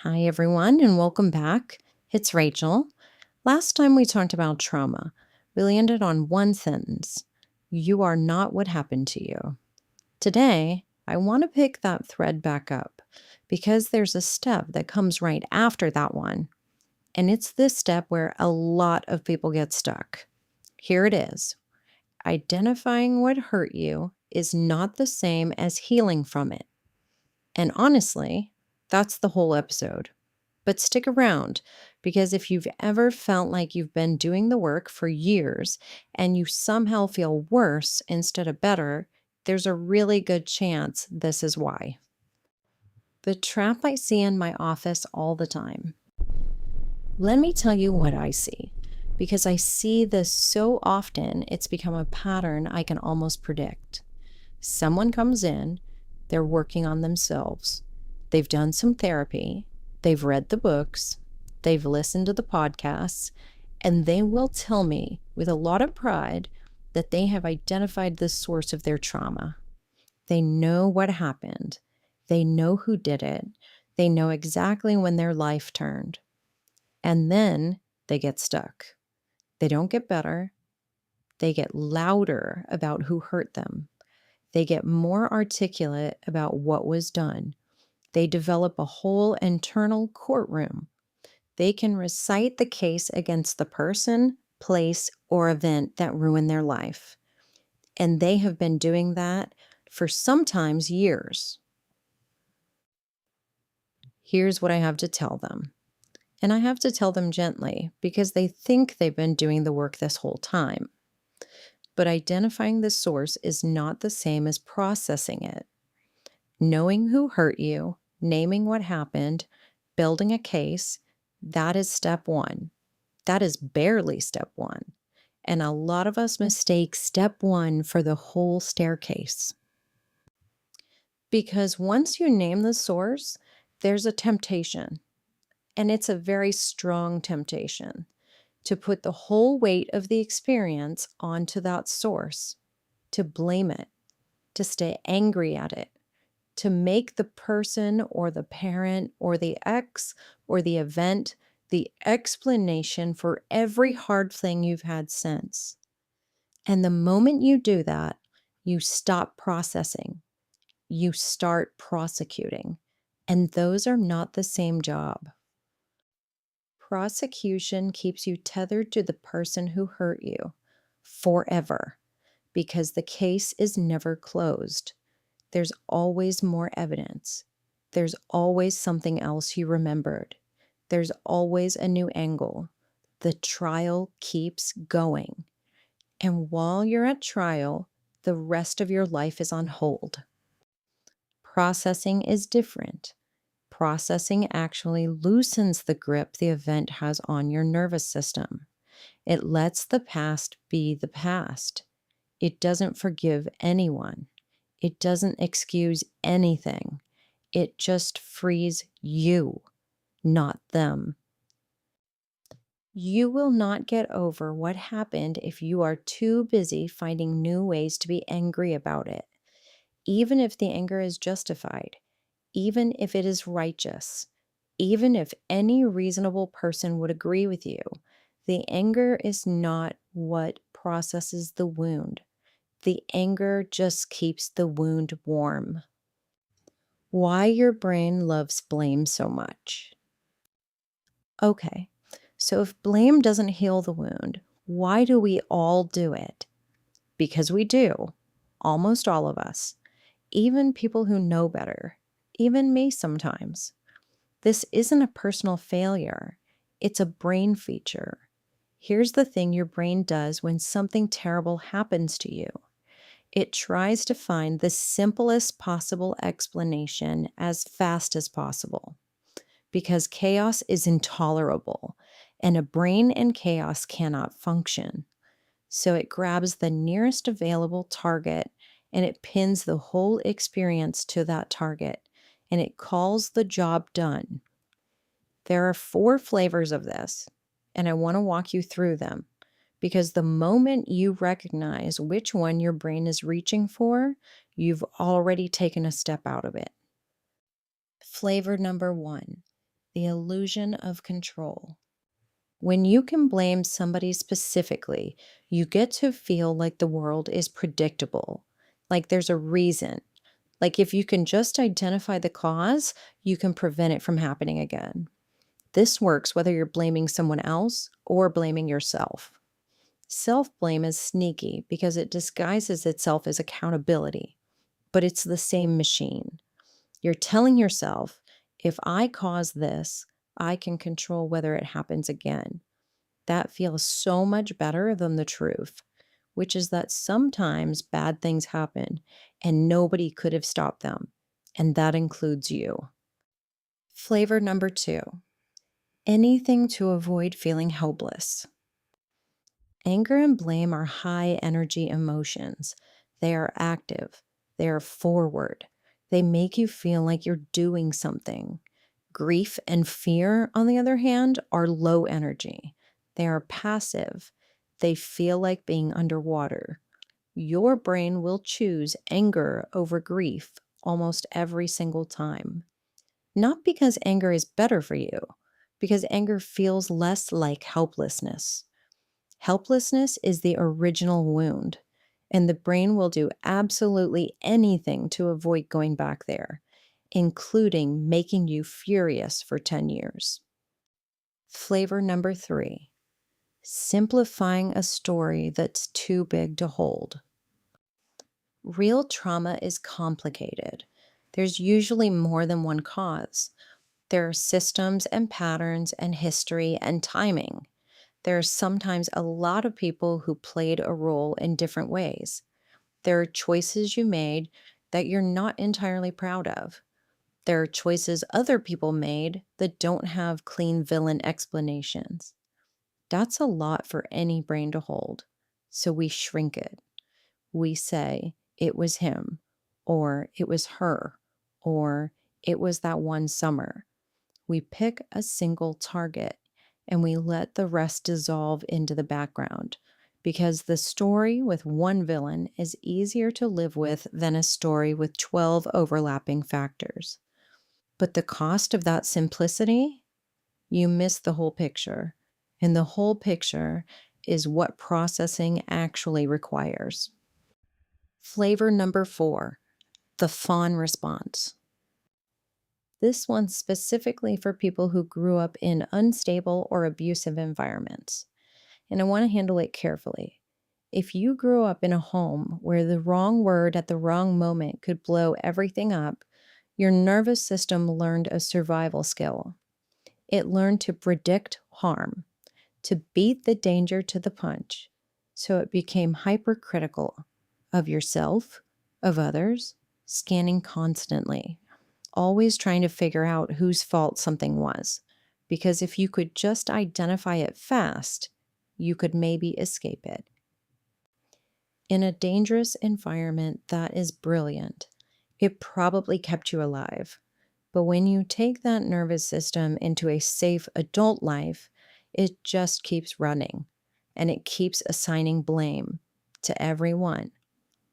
Hi, everyone, and welcome back. It's Rachel. Last time we talked about trauma, we landed on one sentence: you are not what happened to you. Today, I want to pick that thread back up because there's a step that comes right after that one. And it's this step where a lot of people get stuck. Here it is: identifying what hurt you is not the same as healing from it. And honestly, that's the whole episode. But stick around, because if you've ever felt like you've been doing the work for years and you somehow feel worse instead of better, there's a really good chance this is why. The trap I see in my office all the time. Let me tell you what I see, because I see this so often it's become a pattern I can almost predict. Someone comes in, they're working on themselves. They've done some therapy, they've read the books, they've listened to the podcasts, and they will tell me with a lot of pride that they have identified the source of their trauma. They know what happened, they know who did it, they know exactly when their life turned. And then they get stuck. They don't get better, they get louder about who hurt them. They get more articulate about what was done. They develop a whole internal courtroom. They can recite the case against the person, place, or event that ruined their life. And they have been doing that for sometimes years. Here's what I have to tell them. And I have to tell them gently because they think they've been doing the work this whole time. But identifying the source is not the same as processing it. Knowing who hurt you, naming what happened, building a case, that is step one. That is barely step one. And a lot of us mistake step one for the whole staircase. Because once you name the source, there's a temptation. And it's a very strong temptation to put the whole weight of the experience onto that source, to blame it, to stay angry at it, to make the person or the parent or the ex or the event the explanation for every hard thing you've had since. And the moment you do that, you stop processing, you start prosecuting. And those are not the same job. Prosecution keeps you tethered to the person who hurt you forever because the case is never closed. There's always more evidence. There's always something else you remembered. There's always a new angle. The trial keeps going. And while you're at trial, the rest of your life is on hold. Processing is different. Processing actually loosens the grip the event has on your nervous system. It lets the past be the past. It doesn't forgive anyone. It doesn't excuse anything. It just frees you, not them. You will not get over what happened if you are too busy finding new ways to be angry about it, even if the anger is justified, even if it is righteous, even if any reasonable person would agree with you. The anger is not what processes the wound. The anger just keeps the wound warm. Why your brain loves blame so much. Okay, so if blame doesn't heal the wound, why do we all do it? Because we do, almost all of us, even people who know better, even me sometimes. This isn't a personal failure, it's a brain feature. Here's the thing your brain does when something terrible happens to you. It tries to find the simplest possible explanation as fast as possible, because chaos is intolerable and a brain in chaos cannot function. So it grabs the nearest available target and it pins the whole experience to that target and it calls the job done. There are 4 flavors of this, and I want to walk you through them. Because the moment you recognize which one your brain is reaching for, you've already taken a step out of it. Flavor number 1, the illusion of control. When you can blame somebody specifically, you get to feel like the world is predictable, like there's a reason. Like if you can just identify the cause, you can prevent it from happening again. This works whether you're blaming someone else or blaming yourself. Self blame is sneaky because it disguises itself as accountability, but it's the same machine. You're telling yourself, if I cause this, I can control whether it happens again. That feels so much better than the truth, which is that sometimes bad things happen and nobody could have stopped them. And that includes you. Flavor number 2, anything to avoid feeling helpless. Anger and blame are high energy emotions. They are active, they are forward, they make you feel like you're doing something. Grief and fear, on the other hand, are low energy. They are passive. They feel like being underwater. Your brain will choose anger over grief almost every single time. Not because anger is better for you, because anger feels less like helplessness. Helplessness is the original wound, and the brain will do absolutely anything to avoid going back there, including making you furious for 10 years. Flavor number 3, simplifying a story that's too big to hold. Real trauma is complicated. There's usually more than one cause. There are systems and patterns and history and timing. There are sometimes a lot of people who played a role in different ways. There are choices you made that you're not entirely proud of. There are choices other people made that don't have clean villain explanations. That's a lot for any brain to hold. So we shrink it. We say, it was him, or it was her, or it was that one summer. We pick a single target and we let the rest dissolve into the background because the story with one villain is easier to live with than a story with 12 overlapping factors. But the cost of that simplicity, you miss the whole picture. And the whole picture is what processing actually requires. Flavor number 4, the fawn response. This one's specifically for people who grew up in unstable or abusive environments. And I want to handle it carefully. If you grew up in a home where the wrong word at the wrong moment could blow everything up, your nervous system learned a survival skill. It learned to predict harm, to beat the danger to the punch. So it became hypercritical of yourself, of others, scanning constantly, always trying to figure out whose fault something was. Because if you could just identify it fast, you could maybe escape it. In a dangerous environment, that is brilliant. It probably kept you alive. But when you take that nervous system into a safe adult life, it just keeps running, and it keeps assigning blame to everyone,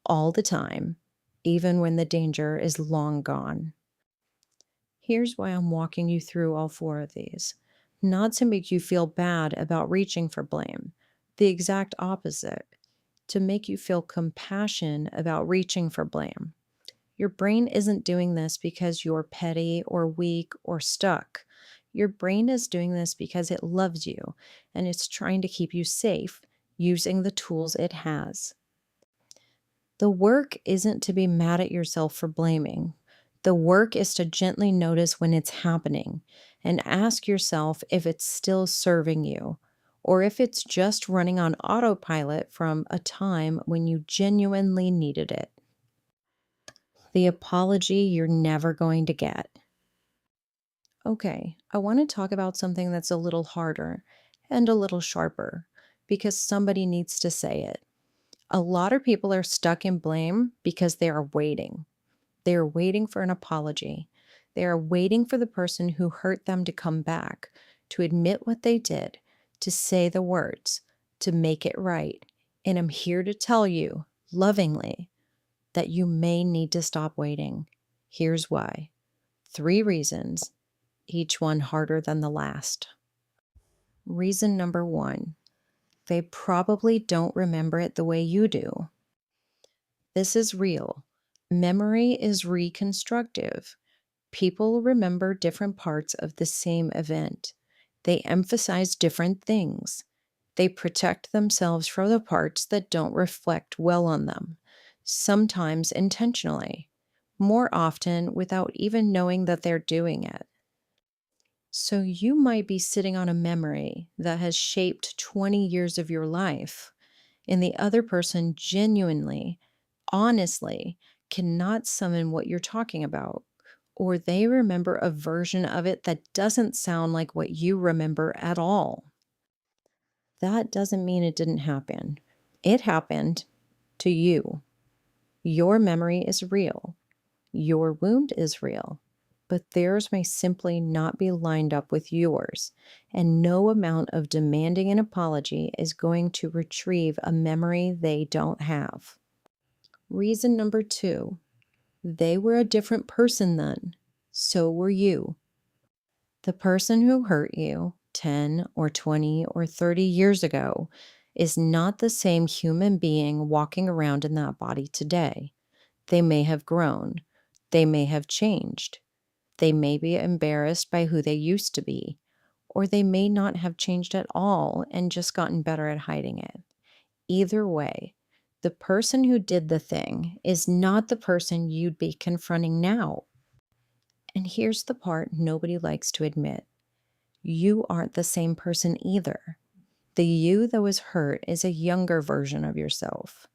all the time, even when the danger is long gone. Here's why I'm walking you through all 4 of these. Not to make you feel bad about reaching for blame, the exact opposite, to make you feel compassion about reaching for blame. Your brain isn't doing this because you're petty or weak or stuck. Your brain is doing this because it loves you and it's trying to keep you safe using the tools it has. The work isn't to be mad at yourself for blaming. The work is to gently notice when it's happening and ask yourself if it's still serving you or if it's just running on autopilot from a time when you genuinely needed it. The apology you're never going to get. Okay, I want to talk about something that's a little harder and a little sharper because somebody needs to say it. A lot of people are stuck in blame because they are waiting. They are waiting for an apology. They are waiting for the person who hurt them to come back, to admit what they did, to say the words, to make it right. And I'm here to tell you, lovingly, that you may need to stop waiting. Here's why. 3 reasons, each one harder than the last. Reason number one, they probably don't remember it the way you do. This is real. Memory is reconstructive. People remember different parts of the same event. They emphasize different things. They protect themselves from the parts that don't reflect well on them, sometimes intentionally, more often without even knowing that they're doing it. So you might be sitting on a memory that has shaped 20 years of your life, and the other person genuinely, honestly, cannot summon what you're talking about, or they remember a version of it that doesn't sound like what you remember at all. That doesn't mean it didn't happen. It happened to you. Your memory is real. Your wound is real. But theirs may simply not be lined up with yours, and no amount of demanding an apology is going to retrieve a memory they don't have. Reason number two, they were a different person then. So were you. The person who hurt you 10 or 20 or 30 years ago is not the same human being walking around in that body today. They may have grown. They may have changed. They may be embarrassed by who they used to be, or they may not have changed at all and just gotten better at hiding it. Either way, the person who did the thing is not the person you'd be confronting now. And here's the part nobody likes to admit. You aren't the same person either. The you that was hurt is a younger version of yourself.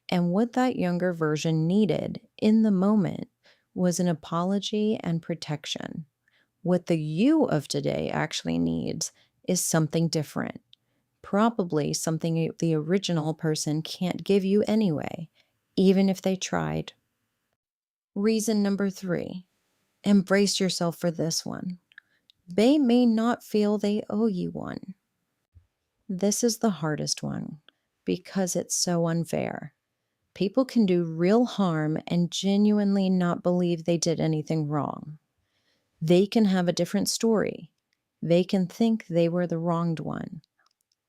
And what that younger version needed in the moment was an apology and protection. What the you of today actually needs is something different. Probably something the original person can't give you anyway, even if they tried. Reason number three, embrace yourself for this one. They may not feel they owe you one. This is the hardest one because it's so unfair. People can do real harm and genuinely not believe they did anything wrong. They can have a different story. They can think they were the wronged one.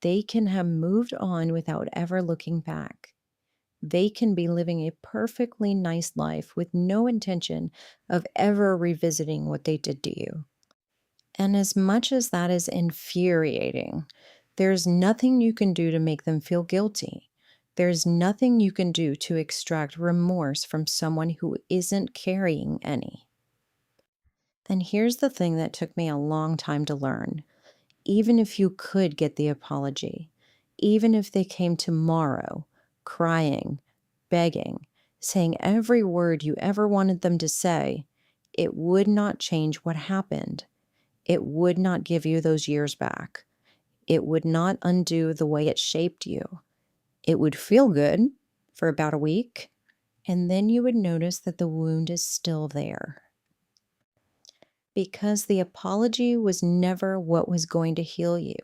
They can have moved on without ever looking back. They can be living a perfectly nice life with no intention of ever revisiting what they did to you. And as much as that is infuriating, there's nothing you can do to make them feel guilty. There's nothing you can do to extract remorse from someone who isn't carrying any. And here's the thing that took me a long time to learn. Even if you could get the apology, even if they came tomorrow, crying, begging, saying every word you ever wanted them to say, it would not change what happened. It would not give you those years back. It would not undo the way it shaped you. It would feel good for about a week, and then you would notice that the wound is still there. Because the apology was never what was going to heal you.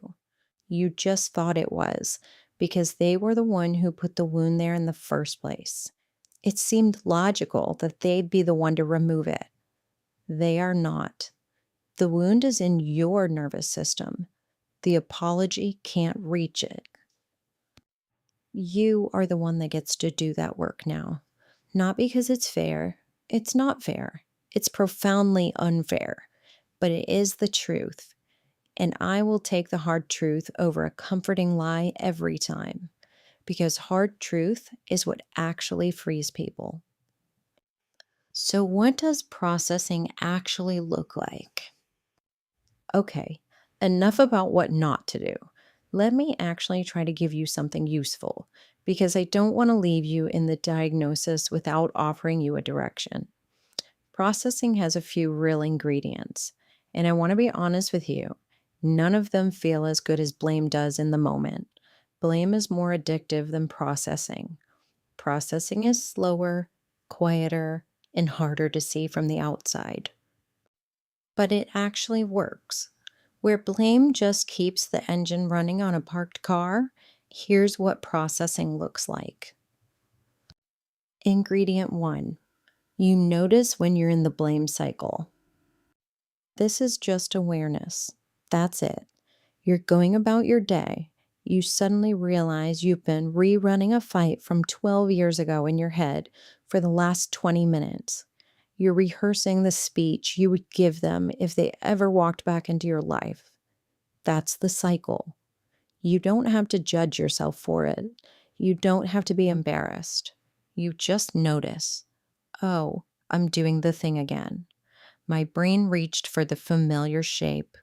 You just thought it was, because they were the one who put the wound there in the first place. It seemed logical that they'd be the one to remove it. They are not. The wound is in your nervous system. The apology can't reach it. You are the one that gets to do that work now. Not because it's fair. It's not fair. It's profoundly unfair. But it is the truth. And I will take the hard truth over a comforting lie every time. Because hard truth is what actually frees people. So what does processing actually look like? Okay, enough about what not to do. Let me actually try to give you something useful, because I don't want to leave you in the diagnosis without offering you a direction. Processing has a few real ingredients, and I want to be honest with you. None of them feel as good as blame does in the moment. Blame is more addictive than processing. Processing is slower, quieter, and harder to see from the outside. But it actually works. Where blame just keeps the engine running on a parked car, here's what processing looks like. Ingredient 1. You notice when you're in the blame cycle. This is just awareness. That's it. You're going about your day. You suddenly realize you've been rerunning a fight from 12 years ago in your head for the last 20 minutes. You're rehearsing the speech you would give them if they ever walked back into your life. That's the cycle. You don't have to judge yourself for it. You don't have to be embarrassed. You just notice, oh, I'm doing the thing again. My brain reached for the familiar shape.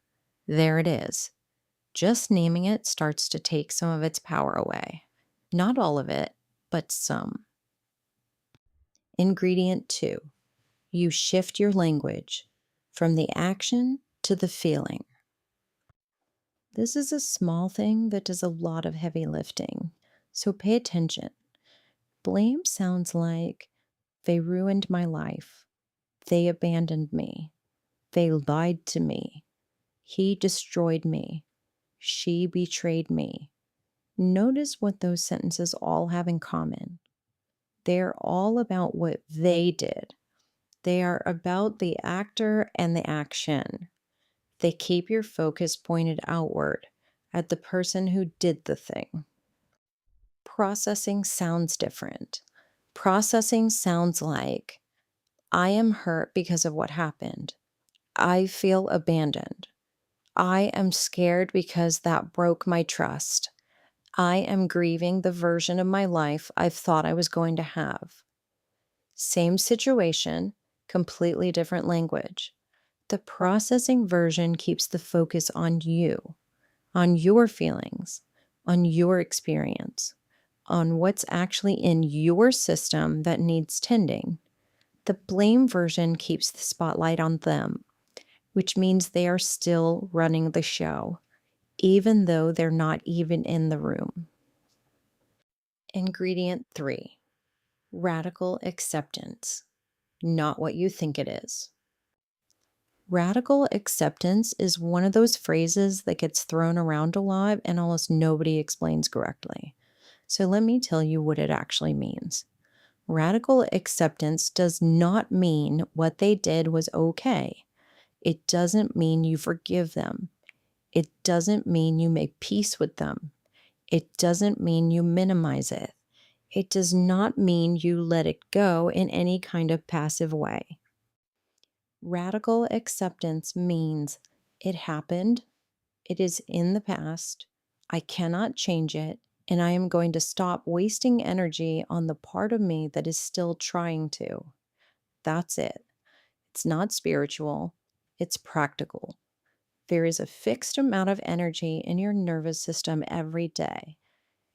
There it is. Just naming it starts to take some of its power away. Not all of it, but some. Ingredient 2. You shift your language from the action to the feeling. This is a small thing that does a lot of heavy lifting, so pay attention. Blame sounds like, they ruined my life. They abandoned me. They lied to me. He destroyed me. She betrayed me. Notice what those sentences all have in common. They're all about what they did. They are about the actor and the action. They keep your focus pointed outward at the person who did the thing. Processing sounds different. Processing sounds like, I am hurt because of what happened. I feel abandoned. I am scared because that broke my trust. I am grieving the version of my life I thought I was going to have. Same situation, completely different language. The processing version keeps the focus on you, on your feelings, on your experience, on what's actually in your system that needs tending. The blame version keeps the spotlight on them, which means they are still running the show, even though they're not even in the room. Ingredient 3. Radical acceptance. Not what you think it is. Radical acceptance is one of those phrases that gets thrown around a lot and almost nobody explains correctly. So let me tell you what it actually means. Radical acceptance does not mean what they did was okay. It doesn't mean you forgive them. It doesn't mean you make peace with them. It doesn't mean you minimize it. It does not mean you let it go in any kind of passive way. Radical acceptance means it happened, it is in the past, I cannot change it, and I am going to stop wasting energy on the part of me that is still trying to. That's it. It's not spiritual, it's practical. There is a fixed amount of energy in your nervous system every day.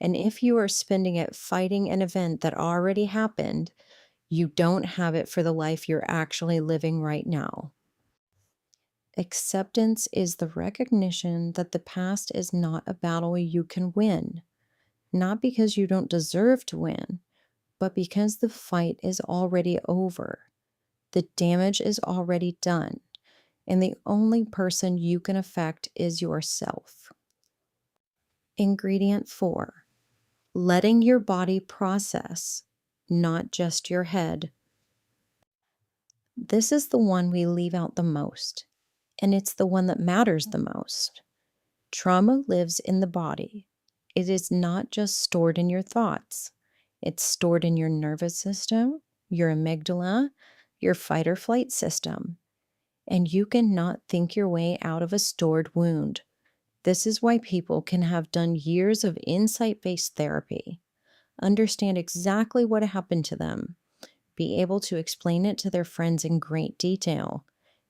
And if you are spending it fighting an event that already happened, you don't have it for the life you're actually living right now. Acceptance is the recognition that the past is not a battle you can win, not because you don't deserve to win, but because the fight is already over. The damage is already done, and the only person you can affect is yourself. Ingredient 4. Letting your body process, not just your head. This is the one we leave out the most, and it's the one that matters the most. Trauma lives in the body. It is not just stored in your thoughts. It's stored in your nervous system, your amygdala, your fight or flight system. And you cannot think your way out of a stored wound. This is why people can have done years of insight-based therapy, understand exactly what happened to them, be able to explain it to their friends in great detail,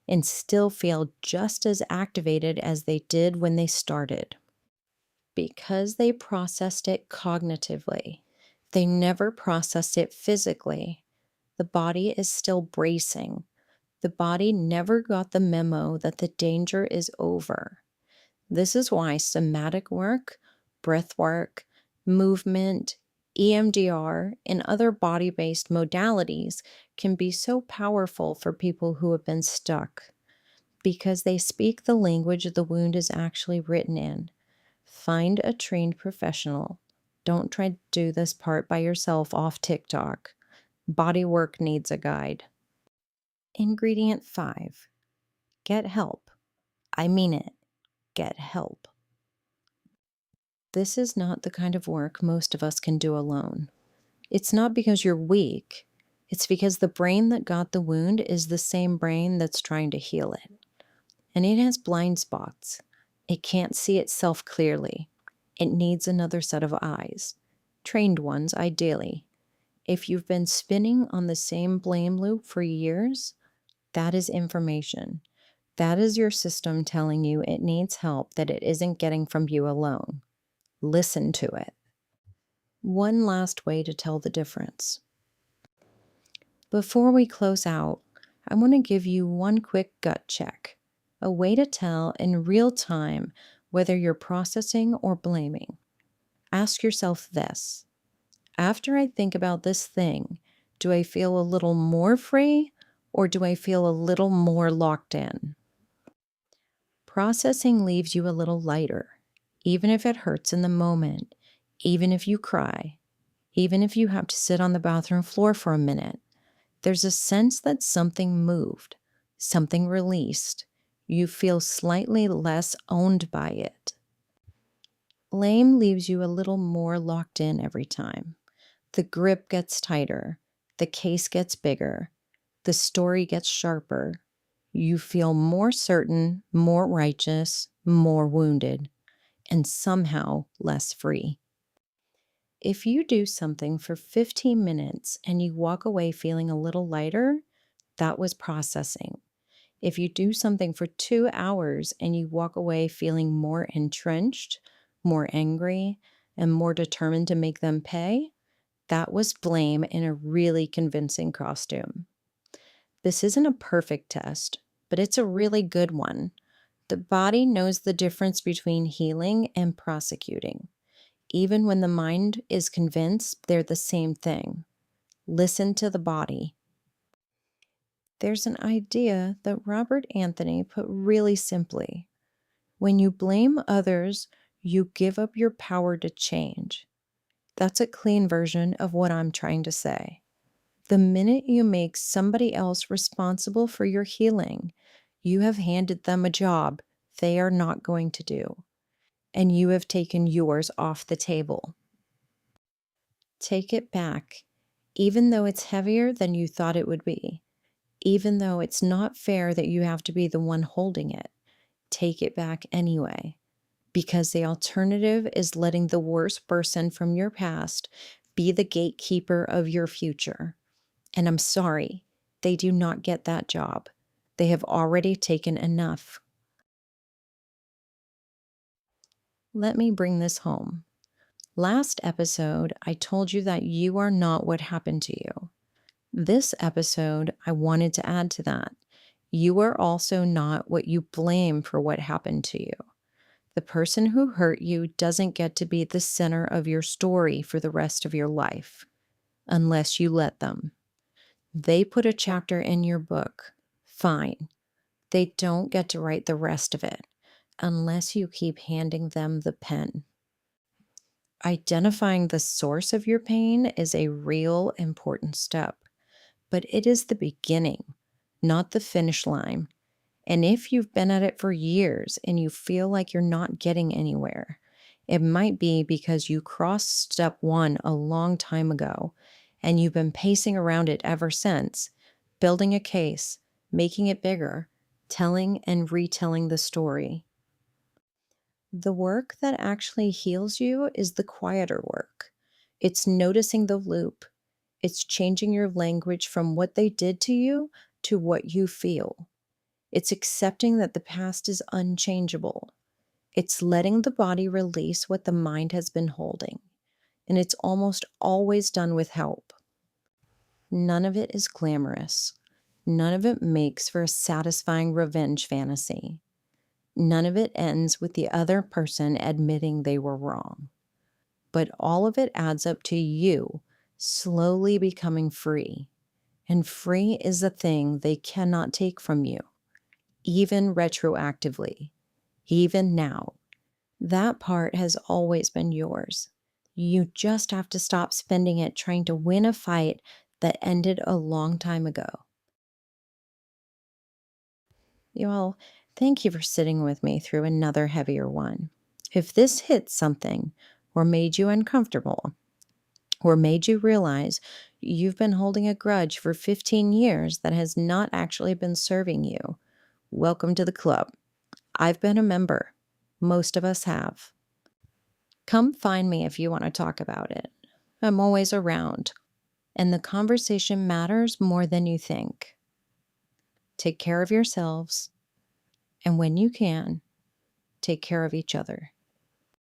and still feel just as activated as they did when they started. Because they processed it cognitively, they never processed it physically. The body is still bracing. The body never got the memo that the danger is over. This is why somatic work, breath work, movement, EMDR, and other body-based modalities can be so powerful for people who have been stuck, because they speak the language the wound is actually written in. Find a trained professional. Don't try to do this part by yourself off TikTok. Body work needs a guide. Ingredient 5. get help. I mean it. Get help. This is not the kind of work most of us can do alone. It's not because you're weak. It's because the brain that got the wound is the same brain that's trying to heal it. And it has blind spots. It can't see itself clearly. It needs another set of eyes. Trained ones, ideally. If you've been spinning on the same blame loop for years, that is information. That is your system telling you it needs help that it isn't getting from you alone. Listen to it. One last way to tell the difference. Before we close out, I want to give you one quick gut check, a way to tell in real time whether you're processing or blaming. Ask yourself this: after I think about this thing, do I feel a little more free or do I feel a little more locked in? Processing leaves you a little lighter, even if it hurts in the moment, even if you cry, even if you have to sit on the bathroom floor for a minute. There's a sense that something moved, something released. You feel slightly less owned by it. Blame leaves you a little more locked in every time. The grip gets tighter, the case gets bigger, the story gets sharper. You feel more certain, more righteous, more wounded, and somehow less free. If you do something for 15 minutes and you walk away feeling a little lighter, that was processing. If you do something for 2 hours and you walk away feeling more entrenched, more angry, and more determined to make them pay, that was blame in a really convincing costume. This isn't a perfect test, but it's a really good one. The body knows the difference between healing and prosecuting, even when the mind is convinced they're the same thing. Listen to the body. There's an idea that Robert Anthony put really simply. When you blame others, you give up your power to change. That's a clean version of what I'm trying to say. The minute you make somebody else responsible for your healing, you have handed them a job they are not going to do, and you have taken yours off the table. Take it back, even though it's heavier than you thought it would be, even though it's not fair that you have to be the one holding it. Take it back anyway, because the alternative is letting the worst person from your past be the gatekeeper of your future. And I'm sorry, they do not get that job. They have already taken enough. Let me bring this home. Last episode, I told you that you are not what happened to you. This episode, I wanted to add to that. You are also not what you blame for what happened to you. The person who hurt you doesn't get to be the center of your story for the rest of your life, unless you let them. They put a chapter in your book. Fine. They don't get to write the rest of it, unless you keep handing them the pen. Identifying the source of your pain is a real important step, but it is the beginning, not the finish line. And if you've been at it for years and you feel like you're not getting anywhere, it might be because you crossed step one a long time ago and you've been pacing around it ever since, building a case, making it bigger, telling and retelling the story. The work that actually heals you is the quieter work. It's noticing the loop. It's changing your language from what they did to you to what you feel. It's accepting that the past is unchangeable. It's letting the body release what the mind has been holding. And it's almost always done with help. None of it is glamorous. None of it makes for a satisfying revenge fantasy. None of it ends with the other person admitting they were wrong. But all of it adds up to you slowly becoming free. And free is a thing they cannot take from you, even retroactively, even now. That part has always been yours. You just have to stop spending it trying to win a fight that ended a long time ago. Well, thank you for sitting with me through another heavier one. If this hit something or made you uncomfortable or made you realize you've been holding a grudge for 15 years that has not actually been serving you, welcome to the club. I've been a member. Most of us have. Come find me if you want to talk about it. I'm always around, and the conversation matters more than you think. Take care of yourselves, and when you can, take care of each other.